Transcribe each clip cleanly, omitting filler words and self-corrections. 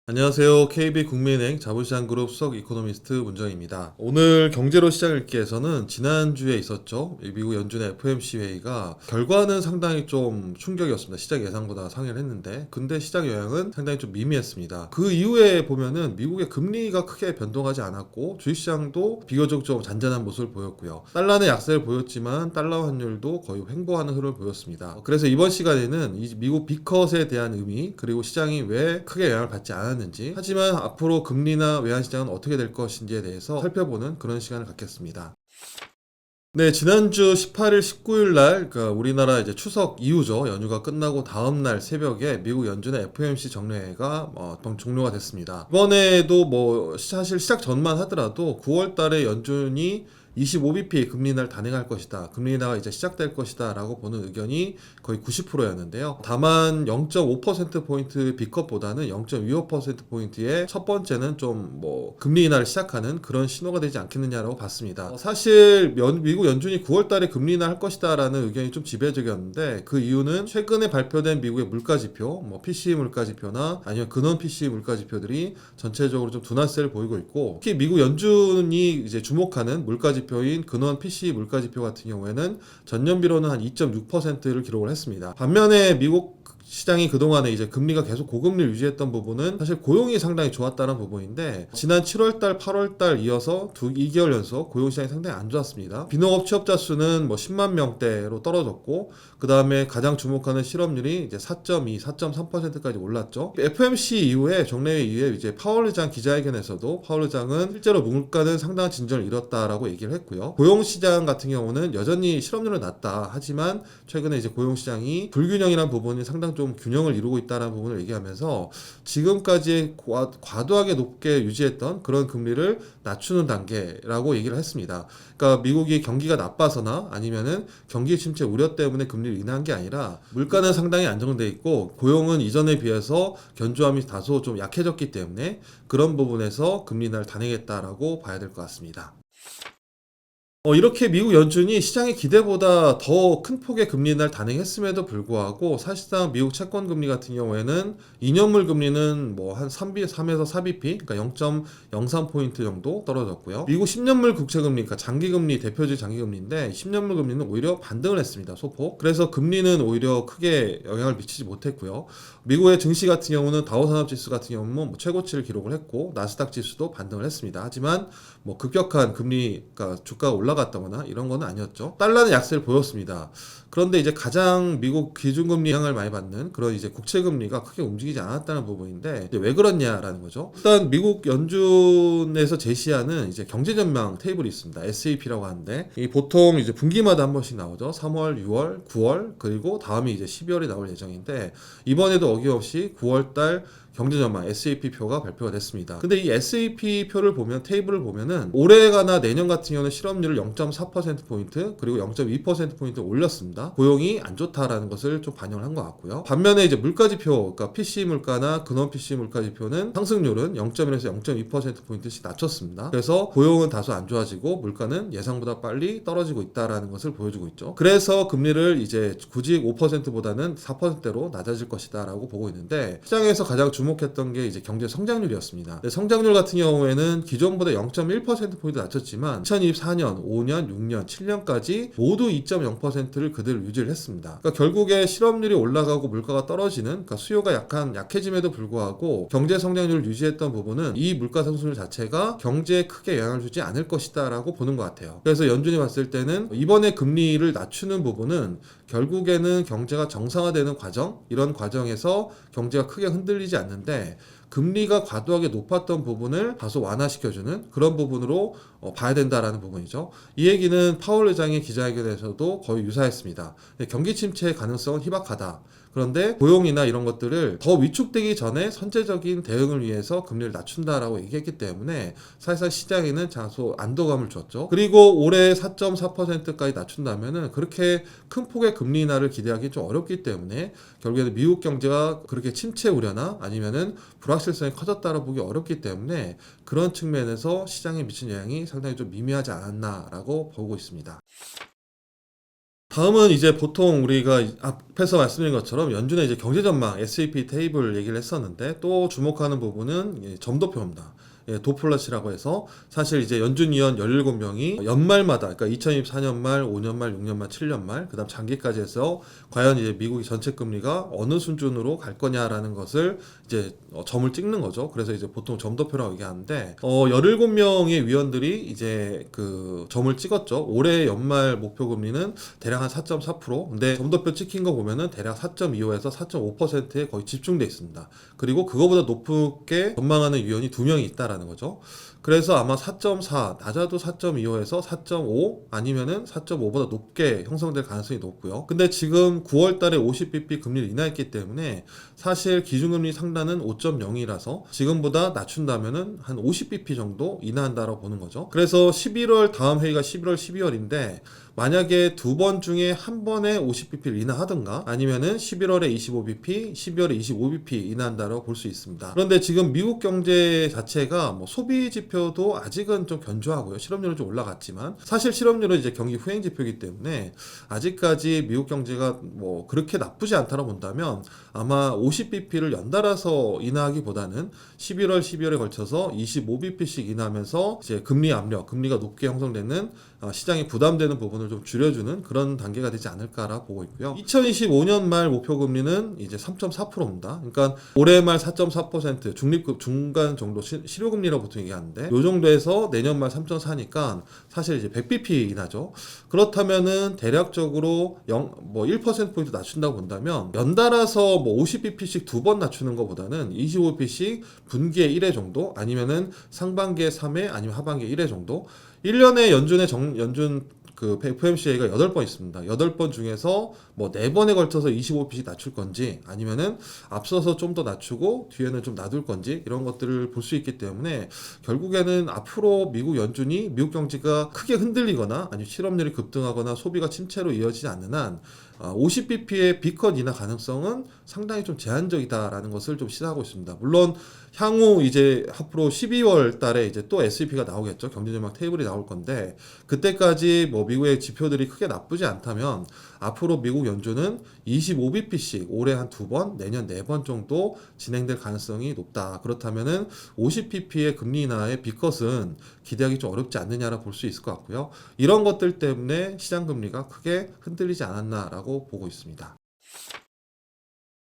안녕하세요. KB국민은행 자본시장그룹 수석 이코노미스트 문정입니다. 오늘 경제로 시장 읽기에서는 지난주에 있었죠. 미국 연준의 FOMC 회의가 결과는 상당히 좀 충격이었습니다. 시장 예상보다 상회를 했는데 근데 시장 영향은 상당히 좀 미미했습니다. 그 이후에 보면은 미국의 금리가 크게 변동하지 않았고 주식시장도 비교적 좀 잔잔한 모습을 보였고요. 달러는 약세를 보였지만 달러 환율도 거의 횡보하는 흐름을 보였습니다. 그래서 이번 시간에는 이 미국 빅컷에 대한 의미 그리고 시장이 왜 크게 영향을 받지 않았는지 하지만 앞으로 금리나 외환시장은 어떻게 될 것인지에 대해서 살펴보는 그런 시간을 갖겠습니다. 네, 지난주 18일, 19일 날, 그러니까 우리나라 이제 추석 이후죠. 연휴가 끝나고 다음날 새벽에 미국 연준의 FOMC 정례회가 종료가 됐습니다. 이번에도 사실 시작 전만 하더라도 9월 달에 연준이 25bp 금리 인하를 단행할 것이다. 금리 인하가 이제 시작될 것이다. 라고 보는 의견이 거의 90%였는데요. 다만 0.5%포인트 B컷보다는 0.25%포인트의 첫 번째는 좀 금리 인하를 시작하는 그런 신호가 되지 않겠느냐라고 봤습니다. 사실 미국 연준이 9월 달에 금리 인하를 할 것이다. 라는 의견이 좀 지배적이었는데 그 이유는 최근에 발표된 미국의 물가지표, PCE 물가지표나 아니면 근원 PCE 물가지표들이 전체적으로 좀 둔화세를 보이고 있고 특히 미국 연준이 이제 주목하는 물가지표인 근원 PCE 물가지표 같은 경우에는 전년비로는 한 2.6%를 기록을 했습니다. 반면에 미국 시장이 그동안에 이제 금리가 계속 고금리를 유지했던 부분은 사실 고용이 상당히 좋았다는 부분인데 지난 7월달, 8월달 이어서 2개월 연속 고용시장이 상당히 안 좋았습니다. 비농업 취업자 수는 10만 명대로 떨어졌고 그 다음에 가장 주목하는 실업률이 이제 4.2, 4.3%까지 올랐죠. FOMC 이후에 정례회 이후에 이제 파월 의장 기자회견에서도 파월 의장은 실제로 물가는 상당한 진전을 이뤘다라고 얘기를 했고요. 고용시장 같은 경우는 여전히 실업률은 낮다. 하지만 최근에 이제 고용시장이 불균형이라는 부분이 상당히 좀 균형을 이루고 있다는 부분을 얘기하면서 지금까지 과도하게 높게 유지했던 그런 금리를 낮추는 단계라고 얘기를 했습니다. 그러니까 미국이 경기가 나빠서나 아니면은 경기 침체 우려 때문에 금리를 인하한 게 아니라 물가는 상당히 안정돼 있고 고용은 이전에 비해서 견조함이 다소 좀 약해졌기 때문에 그런 부분에서 금리 인하를 단행했다라고 봐야 될 것 같습니다. 이렇게 미국 연준이 시장의 기대보다 더 큰 폭의 금리 인하를 단행했음에도 불구하고 사실상 미국 채권 금리 같은 경우에는 2년물 금리는 한 3에서 4bp, 그러니까 0.03포인트 정도 떨어졌고요. 미국 10년물 국채 금리, 그러니까 장기금리, 대표적 장기금리인데 10년물 금리는 오히려 반등을 했습니다. 소폭. 그래서 금리는 오히려 크게 영향을 미치지 못했고요. 미국의 증시 같은 경우는 다우산업지수 같은 경우는 최고치를 기록을 했고 나스닥 지수도 반등을 했습니다. 하지만 급격한 금리, 그러니까 주가가 올라갔다거나 이런 건 아니었죠. 달러는 약세를 보였습니다. 그런데 이제 가장 미국 기준금리 영향을 많이 받는 그런 이제 국채금리가 크게 움직이지 않았다는 부분인데 이제 왜 그렇냐라는 거죠. 일단 미국 연준에서 제시하는 이제 경제전망 테이블이 있습니다. SAP라고 하는데 이 보통 이제 분기마다 한 번씩 나오죠. 3월, 6월, 9월 그리고 다음이 이제 12월에 나올 예정인데 이번에도 어김없이 9월달 경제전망 SAP 표가 발표가 됐습니다. 근데 이 SAP 표를 보면 테이블을 보면은 올해가나 내년 같은 경우는 실업률을 0.4%포인트 그리고 0.2%포인트 올렸습니다. 고용이 안 좋다라는 것을 좀 반영을 한 것 같고요. 반면에 이제 물가지표, 그러니까 PC 물가나 근원 PC 물가지표는 상승률은 0.1에서 0.2%포인트씩 낮췄습니다. 그래서 고용은 다소 안 좋아지고 물가는 예상보다 빨리 떨어지고 있다라는 것을 보여주고 있죠. 그래서 금리를 이제 굳이 5%보다는 4%대로 낮아질 것이다라고 보고 있는데 시장에서 가장 주목했던 게 이제 경제 성장률이었습니다. 성장률 같은 경우에는 기존보다 0.1%포인트 낮췄지만 2024년, 5년, 6년, 7년까지 모두 2.0%를 그대로 유지를 했습니다. 그러니까 결국에 실업률이 올라가고 물가가 떨어지는 그러니까 수요가 약해짐에도 불구하고 경제 성장률을 유지했던 부분은 이 물가 상승률 자체가 경제에 크게 영향을 주지 않을 것이다 라고 보는 것 같아요. 그래서 연준이 봤을 때는 이번에 금리를 낮추는 부분은 결국에는 경제가 정상화되는 과정 이런 과정에서 경제가 크게 흔들리지 않는데 금리가 과도하게 높았던 부분을 다소 완화시켜주는 그런 부분으로 봐야 된다라는 부분이죠. 이 얘기는 파월 의장의 기자회견에서도 거의 유사했습니다. 경기 침체의 가능성은 희박하다. 그런데 고용이나 이런 것들을 더 위축되기 전에 선제적인 대응을 위해서 금리를 낮춘다라고 얘기했기 때문에 사실상 시장에는 다소 안도감을 줬죠. 그리고 올해 4.4%까지 낮춘다면은 그렇게 큰 폭의 금리 인하를 기대하기 좀 어렵기 때문에 결국에는 미국 경제가 그렇게 침체 우려나 아니면은 불확실성이 커졌다고 보기 어렵기 때문에 그런 측면에서 시장에 미친 영향이 상당히 좀 미미하지 않았나라고 보고 있습니다. 다음은 이제 보통 우리가 앞에서 말씀드린 것처럼 연준의 이제 경제 전망 SEP 테이블 얘기를 했었는데, 또 주목하는 부분은 점도표입니다. 도플러시라고 해서 사실 이제 연준 위원 17명이 연말마다, 그러니까 2024년 말, 5년 말, 6년 말, 7년 말, 그다음 장기까지 해서 과연 이제 미국의 전체 금리가 어느 수준으로 갈 거냐라는 것을 이제 점을 찍는 거죠. 그래서 이제 보통 점도표라고 얘기하는데, 17명의 위원들이 이제 그 점을 찍었죠. 올해 연말 목표 금리는 대략 한 4.4%. 근데 점도표 찍힌 거 보면은 대략 4.25에서 4.5%에 거의 집중돼 있습니다. 그리고 그거보다 높게 전망하는 위원이 2명이 있다라는 거죠. 그래서 아마 4.4, 낮아도 4.25에서 4.5 아니면은 4.5보다 높게 형성될 가능성이 높고요. 근데 지금 9월 달에 50bp 금리를 인하했기 때문에 사실 기준금리 상단은 5.0이라서 지금보다 낮춘다면은 한 50bp 정도 인하한다라고 보는 거죠. 그래서 11월 다음 회의가 11월, 12월인데 만약에 두 번 중에 한 번에 50bp를 인하하든가 아니면은 11월에 25bp, 12월에 25bp 인하한다라고 볼 수 있습니다. 그런데 지금 미국 경제 자체가 뭐 소비 지표도 아직은 좀 견조하고요. 실업률은 좀 올라갔지만 사실 실업률은 이제 경기 후행 지표이기 때문에 아직까지 미국 경제가 뭐 그렇게 나쁘지 않다고 본다면 아마 50bp를 연달아서 인하하기보다는 11월, 12월에 걸쳐서 25bp씩 인하하면서 이제 금리 압력, 금리가 높게 형성되는 시장이 부담되는 부분을 좀 줄여주는 그런 단계가 되지 않을까라고 보고 있고요. 2025년 말 목표 금리는 이제 3.4%입니다. 그러니까 올해 말 4.4% 중립급 중간 정도 실효금리라고 보통 얘기하는데 이 정도에서 내년 말 3.4니까 사실 이제 100bp 인하죠. 그렇다면은 대략적으로 1%포인트 낮춘다고 본다면 연달아서 뭐 50bp씩 두 번 낮추는 것보다는 25bp씩 분기에 1회 정도 아니면은 상반기에 3회 아니면 하반기에 1회 정도 1년에 연준 그 FOMC가 8번 있습니다. 8번 중에서 뭐 4번에 걸쳐서 25bp씩 낮출 건지 아니면은 앞서서 좀 더 낮추고 뒤에는 좀 놔둘 건지 이런 것들을 볼 수 있기 때문에 결국에는 앞으로 미국 연준이 미국 경제가 크게 흔들리거나 아니면 실업률이 급등하거나 소비가 침체로 이어지지 않는 한 50bp의 B컷 인하 가능성은 상당히 좀 제한적이다라는 것을 좀 시사하고 있습니다. 물론 향후 이제 앞으로 12월 달에 이제 또 SEP가 나오겠죠. 경제전망 테이블이 나올 건데 그때까지 뭐 미국의 지표들이 크게 나쁘지 않다면 앞으로 미국 연준은 25bp씩 올해 한 2번, 내년 4번 정도 진행될 가능성이 높다. 그렇다면은 50bp의 금리 인하의 B컷은 기대하기 좀 어렵지 않느냐라 볼 수 있을 것 같고요. 이런 것들 때문에 시장 금리가 크게 흔들리지 않았나라고 보고 있습니다.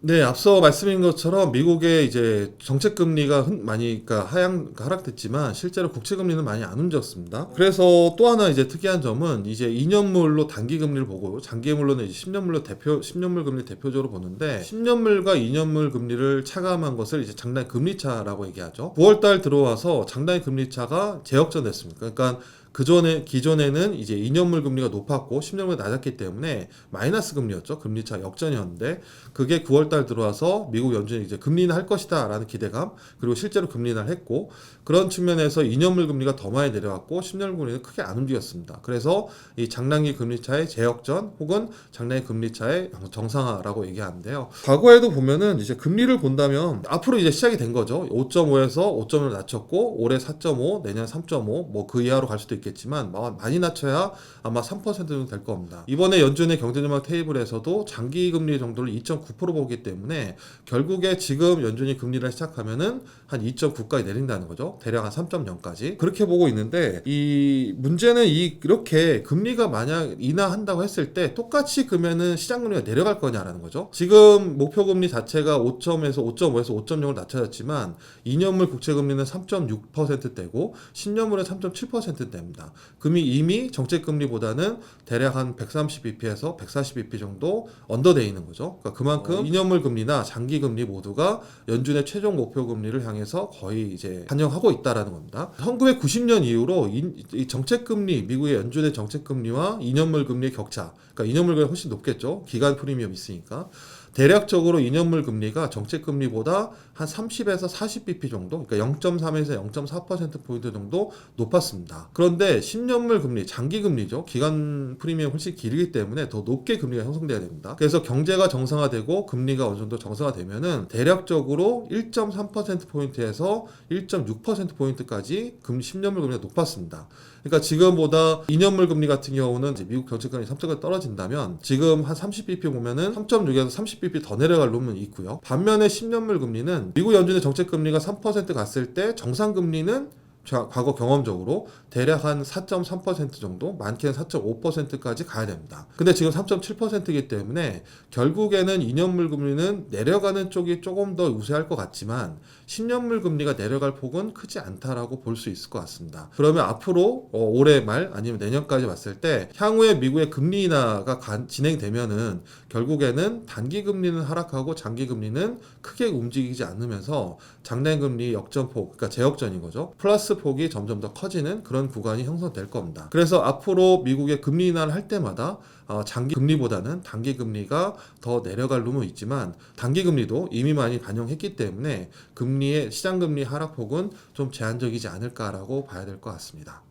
네, 앞서 말씀드린 것처럼 미국의 이제 정책 금리가 많이 그러니까 하락됐지만 실제로 국채 금리는 많이 안 움직였습니다. 그래서 또 하나 이제 특이한 점은 이제 2년물로 단기 금리를 보고 장기물로는 이제 10년물 금리 대표적으로 보는데 10년물과 2년물 금리를 차감한 것을 이제 장단 금리 차라고 얘기하죠. 9월 달 들어와서 장단 금리 차가 재역전됐습니다. 그러니까 기존에는 이제 2년물 금리가 높았고 10년물이 낮았기 때문에 마이너스 금리였죠. 금리차 역전이었는데 그게 9월달 들어와서 미국 연준이 이제 금리 인하할 것이다라는 기대감 그리고 실제로 금리 인하를 했고 그런 측면에서 2년물 금리가 더 많이 내려왔고 10년물 금리는 크게 안 움직였습니다. 그래서 이 장단기 금리차의 재역전 혹은 장단기 금리차의 정상화라고 얘기하는데요. 과거에도 보면은 이제 금리를 본다면 앞으로 이제 시작이 된 거죠. 5.5에서 5.1을 낮췄고 올해 4.5, 내년 3.5 뭐 그 이하로 갈 수도 있겠지만 많이 낮춰야 아마 3% 정도 될 겁니다. 이번에 연준의 경제전망 테이블에서도 장기 금리 정도를 2.9% 보기 때문에 결국에 지금 연준이 금리를 시작하면은 한 2.9까지 내린다는 거죠. 대략 한 3.0까지 그렇게 보고 있는데 이 문제는 이렇게 금리가 만약 인하한다고 했을 때 똑같이 그러면은 시장 금리가 내려갈 거냐라는 거죠. 지금 목표 금리 자체가 5.에서 5.5에서 5.0을 낮춰졌지만 2년물 국채 금리는 3.6%대고 10년물은 3.7%대입니다. 금이 이미 정책 금리보다는 대략 한 130bp에서 140bp 정도 언더돼 있는 거죠. 그러니까 그만큼 2년물 금리나 장기 금리 모두가 연준의 최종 목표 금리를 향해서 거의 이제 반영하고 있다라는 겁니다. 1990년 이후로 이 정책 금리, 미국의 연준의 정책 금리와 2년물 금리의 격차, 그러니까 2년물 금리가 훨씬 높겠죠. 기간 프리미엄 있으니까. 대략적으로 2년물 금리가 정책 금리보다 한 30에서 40bp 정도, 그러니까 0.3에서 0.4%포인트 정도 높았습니다. 그런데 그런데 10년물 금리, 장기 금리죠. 기간 프리미엄 훨씬 길기 때문에 더 높게 금리가 형성돼야 됩니다. 그래서 경제가 정상화되고 금리가 어느 정도 정상화되면은 대략적으로 1.3%포인트에서 1.6%포인트까지 10년물 금리가 높았습니다. 그러니까 지금보다 2년물 금리 같은 경우는 이제 미국 정책금리 3%까지 떨어진다면 지금 한 30bp 보면은 3.6에서 30bp 더 내려갈 놈은 있고요. 반면에 10년물 금리는 미국 연준의 정책금리가 3% 갔을 때 정상금리는 과거 경험적으로 대략 한 4.3% 정도, 많게는 4.5%까지 가야 됩니다. 근데 지금 3.7%이기 때문에 결국에는 2년물 금리는 내려가는 쪽이 조금 더 우세할 것 같지만 10년물 금리가 내려갈 폭은 크지 않다라고 볼 수 있을 것 같습니다. 그러면 앞으로 올해 말 아니면 내년까지 봤을 때 향후에 미국의 금리 인하가 진행되면은 결국에는 단기 금리는 하락하고 장기 금리는 크게 움직이지 않으면서 장단 금리 역전폭, 그러니까 재역전인 거죠. 플러스 폭이 점점 더 커지는 그런 구간이 형성될 겁니다. 그래서 앞으로 미국의 금리 인하를 할 때마다 장기 금리보다는 단기 금리가 더 내려갈 룸은 있지만 단기 금리도 이미 많이 반영했기 때문에 금리의 시장 금리 하락폭은 좀 제한적이지 않을까라고 봐야 될 것 같습니다.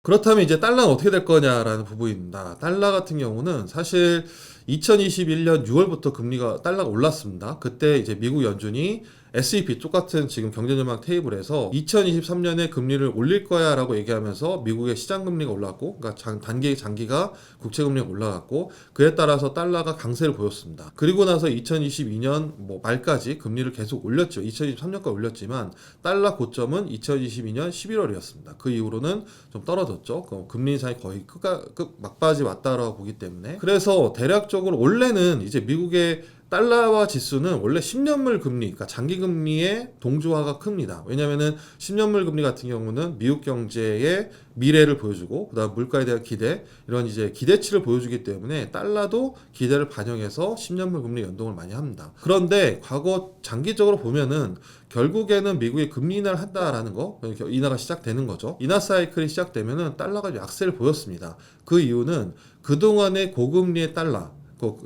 그렇다면 이제 달러는 어떻게 될 거냐라는 부분입니다. 달러 같은 경우는 사실 2021년 6월부터 달러가 올랐습니다. 그때 이제 미국 연준이 SEP 똑같은 지금 경제전망 테이블에서 2023년에 금리를 올릴 거야 라고 얘기하면서 미국의 시장 금리가 올랐고, 그러니까 장기가 국채 금리가 올라갔고, 그에 따라서 달러가 강세를 보였습니다. 그리고 나서 2022년 말까지 금리를 계속 올렸죠. 2023년까지 올렸지만 달러 고점은 2022년 11월이었습니다. 그 이후로는 좀 떨어졌죠. 금리 인상이 거의 막바지 왔다라고 보기 때문에. 그래서 대략적으로 원래는 이제 미국의 달러화 지수는 원래 10년물 금리, 그러니까 장기 금리의 동조화가 큽니다. 왜냐면은 10년물 금리 같은 경우는 미국 경제의 미래를 보여주고, 그다음 물가에 대한 기대, 이런 이제 기대치를 보여주기 때문에 달러도 기대를 반영해서 10년물 금리 연동을 많이 합니다. 그런데 과거 장기적으로 보면은 결국에는 미국이 금리 인하를 한다라는 거, 인하가 시작되는 거죠. 인하 사이클이 시작되면은 달러가 약세를 보였습니다. 그 이유는 그동안의 고금리의 달러,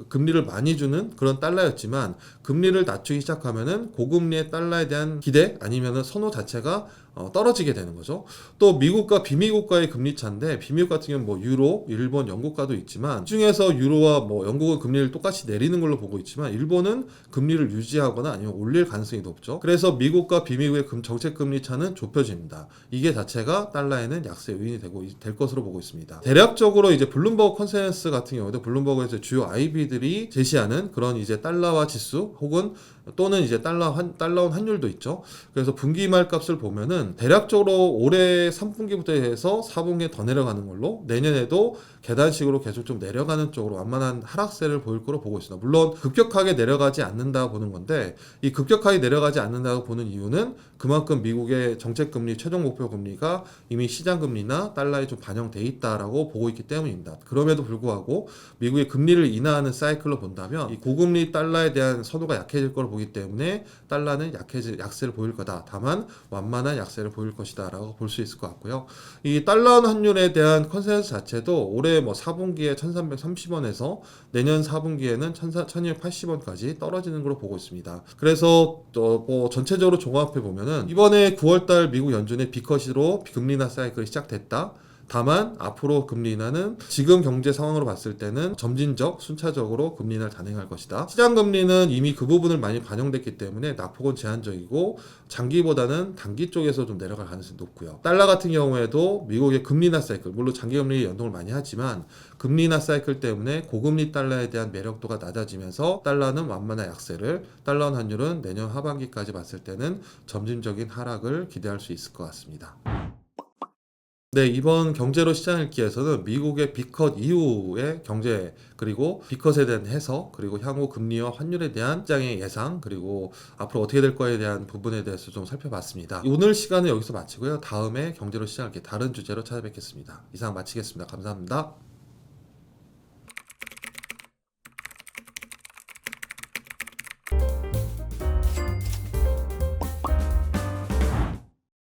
금리를 많이 주는 그런 달러였지만 금리를 낮추기 시작하면은 고금리의 달러에 대한 기대 아니면은 선호 자체가 떨어지게 되는 거죠. 또 미국과 비미국과의 금리 차인데, 비미국 같은 경우는 유로, 일본, 영국과도 있지만 그 중에서 유로와 영국은 금리를 똑같이 내리는 걸로 보고 있지만 일본은 금리를 유지하거나 아니면 올릴 가능성이 높죠. 그래서 미국과 비미국의 정책 금리 차는 좁혀집니다. 이게 자체가 달러에는 약세 요인이 될 것으로 보고 있습니다. 대략적으로 이제 블룸버그 컨센서스 같은 경우도 블룸버그에서 주요 IB들이 제시하는 그런 이제 달러화 지수 혹은 또는 이제 달러원 환율도 있죠. 그래서 분기 말 값을 보면은 대략적으로 올해 3분기부터 해서 4분기에 더 내려가는 걸로, 내년에도 계단식으로 계속 좀 내려가는 쪽으로 완만한 하락세를 보일 거로 보고 있습니다. 물론 급격하게 내려가지 않는다고 보는 건데, 이 급격하게 내려가지 않는다고 보는 이유는 그만큼 미국의 정책금리 최종 목표 금리가 이미 시장금리나 달러에 좀 반영돼 있다라고 보고 있기 때문입니다. 그럼에도 불구하고 미국의 금리를 인하하는 사이클로 본다면 이 고금리 달러에 대한 선호가 약해질 거로 보기 때문에 달러는 약세를 보일 거다. 다만 완만한 약세를 보일 것이다 라고 볼 수 있을 것 같고요. 이 달러 환율에 대한 컨센서스 자체도 올해 4분기에 1330원에서 내년 4분기에는 1280원까지 떨어지는 걸로 보고 있습니다. 그래서 전체적으로 종합해 보면은 이번에 9월달 미국 연준의 비컷으로 금리 인하 사이클이 시작됐다. 다만 앞으로 금리 인하는 지금 경제 상황으로 봤을 때는 점진적, 순차적으로 금리 인하를 단행할 것이다. 시장 금리는 이미 그 부분을 많이 반영됐기 때문에 낙폭은 제한적이고 장기보다는 단기 쪽에서 좀 내려갈 가능성이 높고요. 달러 같은 경우에도 미국의 금리 인하 사이클, 물론 장기 금리 연동을 많이 하지만 금리 인하 사이클 때문에 고금리 달러에 대한 매력도가 낮아지면서 달러는 완만한 약세를, 달러 환율은 내년 하반기까지 봤을 때는 점진적인 하락을 기대할 수 있을 것 같습니다. 네, 이번 경제로 시장 읽기에서는 미국의 비컷 이후의 경제, 그리고 비컷에 대한 해석, 그리고 향후 금리와 환율에 대한 시장의 예상, 그리고 앞으로 어떻게 될 거에 대한 부분에 대해서 좀 살펴봤습니다. 오늘 시간은 여기서 마치고요. 다음에 경제로 시장 읽기 다른 주제로 찾아뵙겠습니다. 이상 마치겠습니다. 감사합니다.